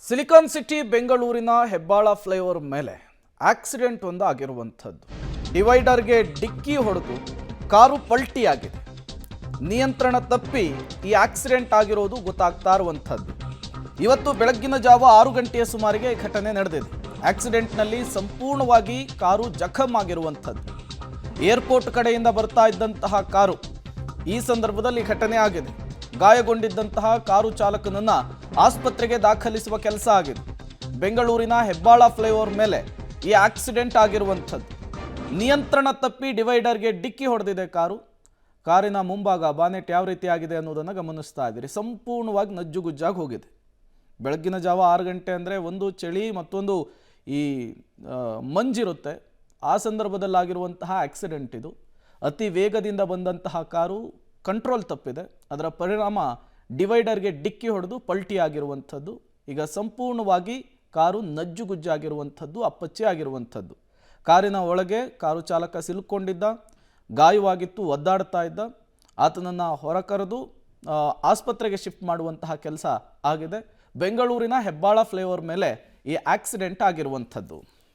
Silicon city ಬೆಂಗಳೂರಿನ Hebbal flyover ಮೇಲೆ accident ಒಂದು ಆಗಿರುವಂಥದ್ದು. ಡಿವೈಡರ್ಗೆ ಡಿಕ್ಕಿ ಹೊಡೆದು ಕಾರು ಪಲ್ಟಿಯಾಗಿದೆ. ನಿಯಂತ್ರಣ ತಪ್ಪಿ ಈ ಆಕ್ಸಿಡೆಂಟ್ ಆಗಿರೋದು ಗೊತ್ತಾಗ್ತಾ ಇರುವಂಥದ್ದು. ಇವತ್ತು ಬೆಳಗ್ಗಿನ ಜಾವ 6 ಗಂಟೆಯ ಸುಮಾರಿಗೆ ಈ ಘಟನೆ ನಡೆದಿದೆ. ಆಕ್ಸಿಡೆಂಟ್ನಲ್ಲಿ ಸಂಪೂರ್ಣವಾಗಿ ಕಾರು ಜಖಮ್ ಆಗಿರುವಂಥದ್ದು. ಏರ್ಪೋರ್ಟ್ ಕಡೆಯಿಂದ ಬರ್ತಾ ಇದ್ದಂತಹ ಕಾರು ಈ ಸಂದರ್ಭದಲ್ಲಿ ಘಟನೆ ಆಗಿದೆ. ಗಾಯಗೊಂಡಿದ್ದಂತಹ ಕಾರು ಚಾಲಕನನ್ನ ಆಸ್ಪತ್ರೆಗೆ ದಾಖಲಿಸುವ ಕೆಲಸ ಆಗಿದೆ. ಬೆಂಗಳೂರಿನ ಹೆಬ್ಬಾಳ ಫ್ಲೈಓವರ್ ಮೇಲೆ ಈ ಆಕ್ಸಿಡೆಂಟ್ ಆಗಿರುವಂಥದ್ದು. ನಿಯಂತ್ರಣ ತಪ್ಪಿ ಡಿವೈಡರ್ಗೆ ಡಿಕ್ಕಿ ಹೊಡೆದಿದೆ ಕಾರಿನ ಮುಂಭಾಗ ಬಾನೆಟ್ ಯಾವ ರೀತಿ ಆಗಿದೆ ಅನ್ನೋದನ್ನು ಗಮನಿಸ್ತಾ ಇದ್ದೀರಿ. ಸಂಪೂರ್ಣವಾಗಿ ನಜ್ಜುಗುಜ್ಜಾಗಿ ಹೋಗಿದೆ. ಬೆಳಗ್ಗಿನ ಜಾವ 6 ಗಂಟೆ ಅಂದರೆ ಒಂದು ಚಳಿ ಮತ್ತೊಂದು ಈ ಮಂಜಿರುತ್ತೆ. ಆ ಸಂದರ್ಭದಲ್ಲಾಗಿರುವಂತಹ ಆಕ್ಸಿಡೆಂಟ್ ಇದು. ಅತಿ ವೇಗದಿಂದ ಬಂದಂತಹ ಕಾರು ಕಂಟ್ರೋಲ್ ತಪ್ಪಿದೆ. ಅದರ ಪರಿಣಾಮ ಡಿವೈಡರ್ಗೆ ಡಿಕ್ಕಿ ಹೊಡೆದು ಪಲ್ಟಿ ಆಗಿರುವಂಥದ್ದು. ಈಗ ಸಂಪೂರ್ಣವಾಗಿ ಕಾರು ನಜ್ಜುಗುಜ್ಜಾಗಿರುವಂಥದ್ದು, ಅಪ್ಪಚ್ಚೆ ಆಗಿರುವಂಥದ್ದು. ಕಾರಿನ ಒಳಗೆ ಕಾರು ಚಾಲಕ ಸಿಲುಕೊಂಡಿದ್ದ, ಗಾಯವಾಗಿತ್ತು, ಒದ್ದಾಡ್ತಾ ಇದ್ದ. ಆತನನ್ನು ಹೊರಕರೆದು ಆಸ್ಪತ್ರೆಗೆ ಶಿಫ್ಟ್ ಮಾಡುವಂತಹ ಕೆಲಸ ಆಗಿದೆ. ಬೆಂಗಳೂರಿನ ಹೆಬ್ಬಾಳ ಫ್ಲೈಓವರ್ ಮೇಲೆ ಈ ಆಕ್ಸಿಡೆಂಟ್ ಆಗಿರುವಂಥದ್ದು.